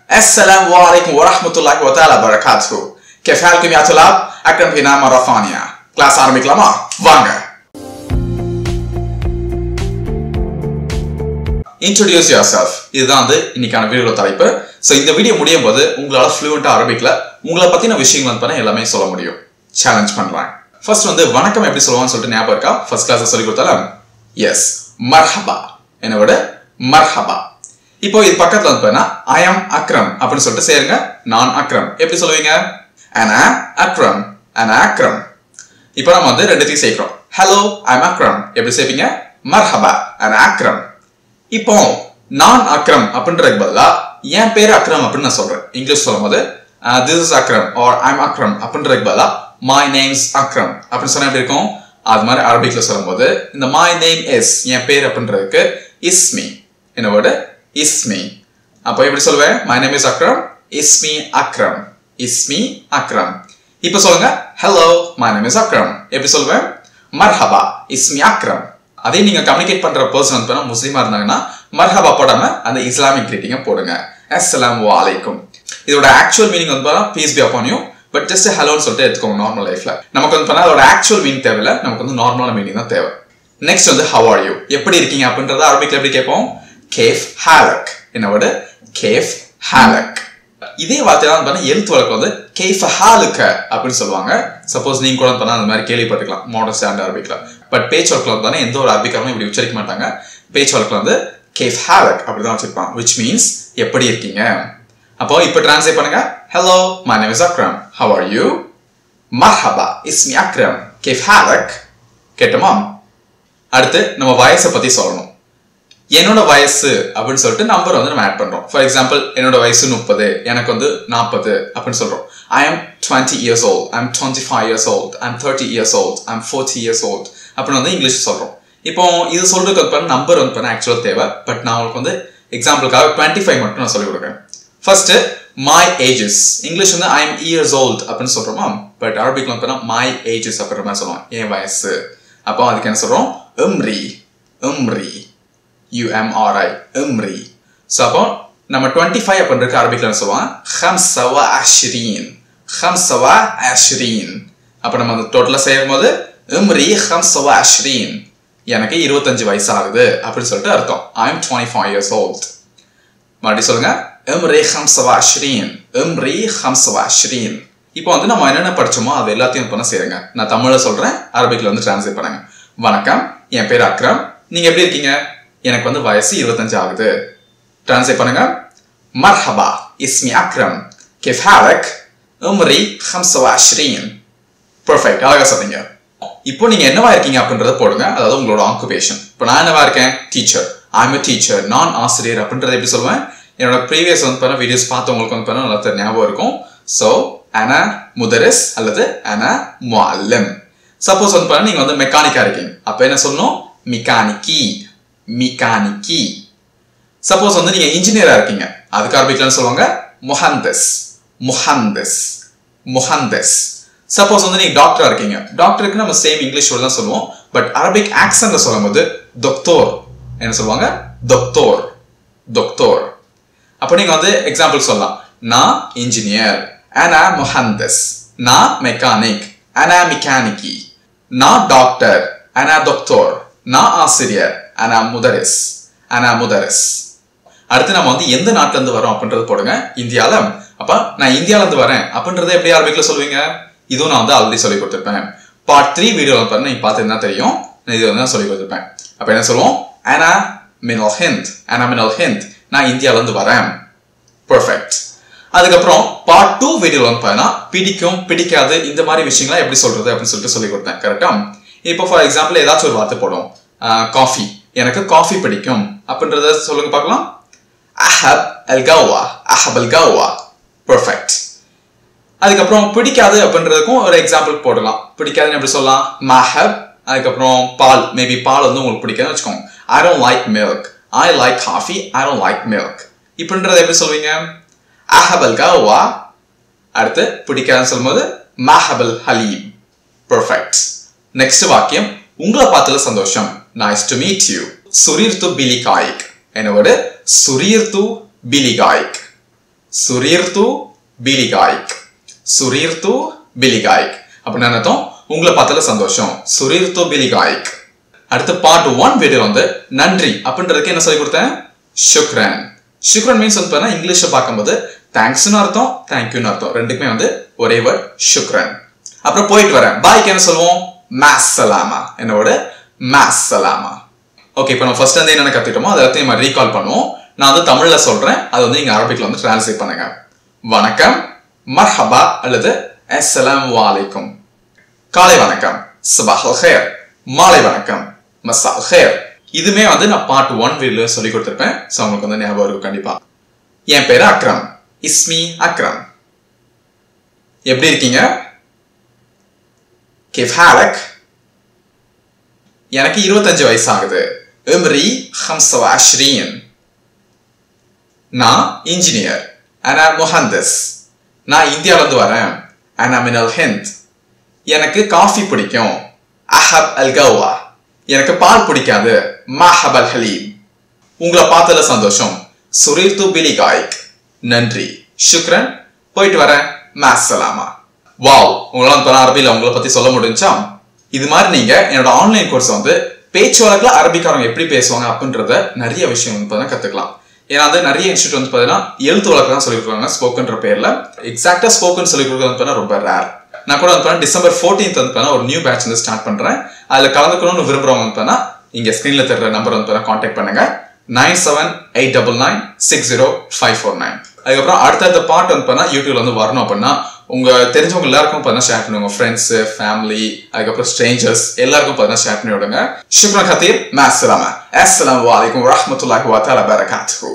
السلام عليكم ورحمة الله وتعالى وبركاته. كيف حالكم يا طلاب؟ أكرم هنا مرة ثانية. كلاس ஆரம்பிக்கலாமா? வாங்க. Introduce yourself. இதுதான் இன்னைக்கான வீடியோல தலைப்பு. சோ இந்த வீடியோ முடியும் போது உங்களால ஃப்ளூயன்ட்டா அரபிக்ல உங்களை பத்தின விஷயங்கள் பண்ண எல்லாமே சொல்ல முடியும். சேலஞ்ச் பண்றேன். ஃபர்ஸ்ட் வணக்கம் எப்படி சொல்லுவான்னு சொல்லிட்டு ஞாபகம் இருக்கா? ஃபர்ஸ்ட் கிளாஸ்ல சொல்லி கொடுத்தாலும் எஸ் மர்ஹபா. என்னோட மர்ஹபா. இப்போ இது பக்கத்துல வந்து I am Akram அப்படின்னு சொல்லிட்டு சேருங்க. நான் அக்ரம். எப்படி சொல்லுவீங்க? Ana Akram. Ana Akram. இப்போ நம்ம ரெண்டுத்தையும் சேர்க்கிறோம். Hello, I'm Akram. எப்படி சேர்ப்பீங்க? மர்ஹபா. Ana Akram. இப்போ நான் அக்ரம் அப்படின்றதுக்கு பதிலா என் பேர் அக்ரம் அப்படின்னு நான் சொல்றேன். இங்கிலீஷ் சொல்லும்போது this is Akram or I'm Akram அப்படின்றதுக்கு பதிலா my name's Akram அப்படின்னு சொன்னா எப்படி இருக்கும்? அது மாதிரி அரபிக்ல சொல்லும்போது இந்த my name is என் பேர் அப்படின்றதுக்கு ismi. என்ன வேர்டு? Ismi. அப்போ எப்படி சொல்லுவேன்? My name is Akram. Ismi Akram. Ismi Akram. இப்போ சொல்லுங்க hello, my name is Akram. எப்படி சொல்லுவேன்? மர்ஹபா. Ismi Akram. அதே நீங்க கம்யூனிகேட் பண்ற பர்சன் வந்து முஸ்லிமா இருந்தாங்கன்னா மர்ஹபா போடாம அந்த இஸ்லாமிக் கிரீட்டிங்க போடுங்க. அஸ்ஸலாமு அலைக்கும். இதோட ஆக்சுவல் மீனிங் வந்து peace be upon you. But just ஹலோன்னு சொல்லிட்டு எடுத்துக்கோங்க நார்மல் லைஃப்ல. நமக்கு வந்து அதோட ஆக்சுவல் மீனிங் தேவையில்ல. நமக்கு வந்து நார்மலான மீனிங் தான் தேவை. நெக்ஸ்ட் வந்து how are you? எப்படி இருக்கீங்க அப்படின்றத அரபிக்ல எப்படி கேட்போம்? கேஃப் ஹாலக். என்ன வேர்டு? கேஃப் ஹாலக். இதே வார்த்தையெல்லாம் எழுத்து வழக்கு வந்து கேஃப் ஹாலுக்க அப்படின்னு சொல்லுவாங்க. சப்போஸ் நீங்க கூட அந்த மாதிரி கேள்விப்பட்டிருக்கலாம் மாடர்ன் ஸ்டாண்டர்ட் அரபிக்ல. பட் பேச்சு வழக்குல வந்து எந்த ஒரு அரபிக்காரமும் இப்படி உச்சரிக்க மாட்டாங்க. பேச்சு வழக்குல வந்து கேஃப் ஹாலக் அப்படிதான் வச்சிருப்பாங்க. which means எப்படி இருக்கீங்க. அப்போ இப்போ டிரான்ஸ்லேட் பண்ணுங்க. hello, my name is Akram. how are you? மர்ஹபா. ismi Akram. கேஃப் ஹாலக். கேட்டோமா? அடுத்து நம்ம வயசை பத்தி சொல்லணும். என்னோட வயசு அப்படின்னு சொல்லிட்டு நம்பர் வந்து நம்ம ஆட் பண்றோம். ஃபார் எக்ஸாம்பிள் என்னோட வயசு 30, எனக்கு வந்து 40 அப்படின்னு சொல்றோம். I am 20 years old, I am 25 years old, I am 30 years old, I am 40 years old அப்படின்னு வந்து இங்கிலீஷ் சொல்றோம். இப்போ இது சொல்றதுக்கு வந்து நம்பர் வந்து ஆக்சுவலா தேவை. பட் நான் உங்களுக்கு வந்து எக்ஸாம்பிளுக்காக 25 மட்டும் நான் சொல்லிக் கொடுக்குறேன். First my ages. இங்கிலீஷ் வந்து I am years old அப்படின்னு சொல்றோமா? பட் அரபிக்ல வந்து my ages அப்படின்ற மாதிரி சொல்லுவோம். என் வயசு. அப்போ அதுக்கு என்ன சொல்றோம்? umri. umri. UMRI. umri. So அப்போ நம்ம 25 அப்படின்றதுக்கு அரபிக்ல சொல்லுவாங்க 25. 25. அப்போ நம்ம அந்த டோட்டலா செய்யும்போது umri 25. எனக்கு 25 வயசு ஆகுது அப்படின்னு சொல்லிட்டு அர்த்தம். I am 25 years old. மறுபடியும் சொல்லுங்க umri 25. umri 25. இப்போ வந்து நம்ம என்னென்ன படிச்சோமோ அது எல்லாத்தையும் பண்ண செய்யுங்க. நான் தமிழ்ல சொல்றேன், அரபிக்ல வந்து டிரான்ஸ்லேட் பண்ணுங்க. வணக்கம், என் பேர் அக்ரம். நீங்க எப்படி இருக்கீங்க? எனக்கு வந்து வயசு 25 ஆகுது. டிரான்ஸ்லேட் பண்ணுங்க. மர்ஹபா. இஸ்மி அக்ரம். கேஃப் ஹாலக்? உம்ரி 25. பெர்ஃபெக்ட். அழகா சொன்னீங்க. இப்போ நீங்க என்னவா இருக்கீங்க அப்படின்றத போடுங்க. அதாவது உங்களோட ஆக்குபேஷன். இப்போ நான் என்னவா இருக்கேன்? Teacher. I am a teacher. நான் ஆசிரியர் அப்படின்றத எப்படி சொல்லுவேன்? என்னோட ப்ரீவியஸ் வந்து வீடியோஸ் பார்த்தவங்களுக்கு வந்து நல்லா ஞாபகம் இருக்கும். ஸோ அனா முதரிஸ் அல்லது அனா முஅல்லிம். சப்போஸ் வந்து நீங்க வந்து மெக்கானிக்கா இருக்கீங்க. அப்ப என்ன சொல்லணும்? மெக்கானிக்கி. மெக்கானிக்கி. சப்போஸ் வந்து நீங்க இன்ஜினியரா இருக்கீங்க. அதுக்கு அரபிக்ல சொல்லுவாங்க முஹந்திஸ். முஹந்திஸ். முஹந்திஸ். சப்போஸ் வந்து நீங்க டாக்டரா இருக்கீங்க. டாக்டருக்கு நம்ம சேம் இங்கிலீஷ் வேர்ட் தான் சொல்லுவோம். பட் அரபிக் ஆக்சென்ட்ல சொல்லும்போது டாக்டர் என்ன சொல்லுவாங்க? டாக்டர். டாக்டர். அப்ப நீங்க வந்து எக்ஸாம்பிள் சொல்லலாம். நான் இன்ஜினியர். அனா முஹந்திஸ். நான் மெக்கானிக். அனா மெக்கானிக்கி. நான் டாக்டர். அனா டாக்டர். நான் ஆசிரியர். அனா முதரிஸ். அனா முதரிஸ். அடுத்து நம்ம வந்து எந்த நாட்டுல இருந்து வரோம் அப்படின்றது போடுங்க. இந்தியால. அப்ப நான் இந்தியால இருந்து வரேன் அப்படின்றத எப்படி அரபிக்ல சொல்லுவீங்க? இதுவும் நான் வந்து ஆல்ரெடி சொல்லி கொடுத்திருப்பேன். பார்ட் 3 வீடியோல பாருங்க, நீங்க பார்த்தீங்கன்னா தெரியும். இது வந்து நான் சொல்லி கொடுத்திருப்பேன். அப்ப என்ன சொல்லுவோம்? அனா மினல் ஹிந்த். அனா மினல் ஹிந்த். நான் இந்தியால இருந்து வரேன். பெர்ஃபெக்ட். அதுக்கப்புறம் பார்ட் 2 வீடியோல வந்து பாத்தீங்கன்னா பிடிக்கும் பிடிக்காது இந்த மாதிரி விஷயங்களை எப்படி சொல்றது அப்படின்னு சொல்லிட்டு சொல்லி கொடுத்தேன். கரெக்டா? இப்போ ஃபார் எக்ஸாம்பிள் ஏதாச்சும் ஒரு வார்த்தை போடும். காஃபி. எனக்கு காஃபி பிடிக்கும் அப்படின்றத சொல்லுங்க பார்க்கலாம். அஹப் அல் கவா. அஹப் அல் கவா. பெர்ஃபெக்ட். அதுக்கப்புறம் பிடிக்காது அப்படின்றதுக்கும் ஒரு எக்ஸாம்பிள் போடலாம். பிடிக்காதுன்னு எப்படி சொல்லலாம்? மஹப். அதுக்கப்புறம் பால். மேபி பால் வந்து உங்களுக்கு பிடிக்காதுன்னு வச்சுக்கோங்க. I don't like milk. I like coffee. I don't like milk. இப்படின்றத எப்படி சொல்வீங்க? அஹப் அல் கவா. அடுத்து பிடிக்காதுன்னு சொல்லும்போது மஹப் அல் ஹலீப். பெர்ஃபெக்ட். நெக்ஸ்ட் வாக்கியம். உங்களை பார்த்ததுல சந்தோஷம். Nice to meet you. சுரீர்து பிலிகாயிக். என்ன வேர்டு? சுரீர்து பிலிகாயிக். சுரீர்து பிலிகாய்க். சுரீர்து பிலிகாய்க் அப்படின்னு அர்த்தம் உங்களை பார்த்ததுல சந்தோஷம். சுரீர்து பிலிகாய்க். அடுத்து பார்ட் 1 வீடியோ வந்து நன்றி அப்படின்றதுக்கு என்ன சொல்லி கொடுத்தேன்? ஷுக்ரன். ஷுக்ரன் மீன்ஸ் வந்து பார்த்தா இங்கிலீஷ்ல பார்க்கும்போது தேங்க்ஸ்னு அர்த்தம், தேங்க்யூன்னு அர்த்தம். ரெண்டுக்குமே வந்து ஒரே வேர்ட் ஷுக்ரன். அப்புறம் போயிட்டு வரேன் பாய்க்கு என்ன சொல்லுவோம்? மாஸ்ஸலாமா. என்னோட மாஸ்ஸலாமா. ஓகே, இப்போ நம்ம ஃபர்ஸ்ட் வந்து என்னென்ன கத்துக்கிட்டோமோ அதை எல்லாத்தையும் நம்ம ரீகால் பண்ணுவோம். நான் வந்து தமிழ்ல சொல்றேன், அது வந்து நீங்க அரபிக்ல வந்து டிரான்ஸ்லேட் பண்ணுங்க. வணக்கம், மர்ஹபா அல்லது அஸ்ஸலாமு அலைக்கும். காலை வணக்கம், சபாஹல் ஹைர். மாலை வணக்கம், மஸால் ஹைர். இதுமே வந்து நான் பார்ட் 1 வீடியோல சொல்லி கொடுத்திருப்பேன். சோ உங்களுக்கு வந்து ஞாபகம் இருக்கும் கண்டிப்பா. என் பேரு அக்ரம். இஸ்மி அக்ரம். எப்படி இருக்கீங்க? كيف حالك؟ எனக்கு 25 வயசு ஆகுது. عمري 25. நான் இன்ஜினியர். انا مهندس. நான் இந்தியால இருந்து வரேன். انا من الهند. எனக்கு காஃபி பிடிக்கும். احب القهوة. எனக்கு பால் பிடிக்காது. ما احب الحليب. உங்களை பார்த்ததுல சந்தோஷம். சுரீர்து பிலிகாய்க். நன்றி, ஷுக்ரன். போயிட்டு வரேன், மாஸ்ஸலாமா. வாவ், உங்களால அரபியில உங்களை பத்தி சொல்ல முடிஞ்சா? இது மாதிரி நீங்க என்னோட ஆன்லைன் கோர்ஸ் வந்து பேச்சு வழக்குல அரபிக்காரங்க எப்படி பேசுவாங்க அப்படின்றத நிறைய விஷயம் வந்து கத்துக்கலாம். ஏன்னா வந்து நிறைய இன்ஸ்டியூட் வந்து பாத்தீங்கன்னா எழுத்து வழக்கு தான் சொல்லி கொடுக்குறாங்க ஸ்போக்கன்ற பேர்ல. எக்ஸாக்டா ஸ்போக்கன் சொல்லி கொடுக்குறது வந்து ரொம்ப ரேர். நான் கூட வந்து டிசம்பர் 14th வந்து ஒரு நியூ பேட்ச் வந்து ஸ்டார்ட் பண்றேன். அதுல கலந்துக்கணும்னு விரும்புறவங்க வந்து இங்க ஸ்கிரீன்ல தெரியற நம்பர் வந்து கான்டாக்ட் பண்ணுங்க. 9789960549. அதுக்கப்புறம் அடுத்த பார்ட் வந்து யூடியூப்ல வந்து வரணும் அப்படின்னா உங்க தெரிஞ்சவங்க எல்லாருக்கும் ஷேர் பண்ணுங்க. உங்க ஃப்ரெண்ட்ஸ், ஃபேமிலி, அதுக்கப்புறம் ஸ்ட்ரேஞ்சர்ஸ் எல்லாருக்கும் ஷேர் பண்ணி விடுங்க. ஷுக்ரன் கதீர். மாஸ்ஸலாமா. அஸ்ஸலாமு அலைக்கும் வரஹ்மத்துல்லாஹி வ தஆலா பரகாத்துஹு.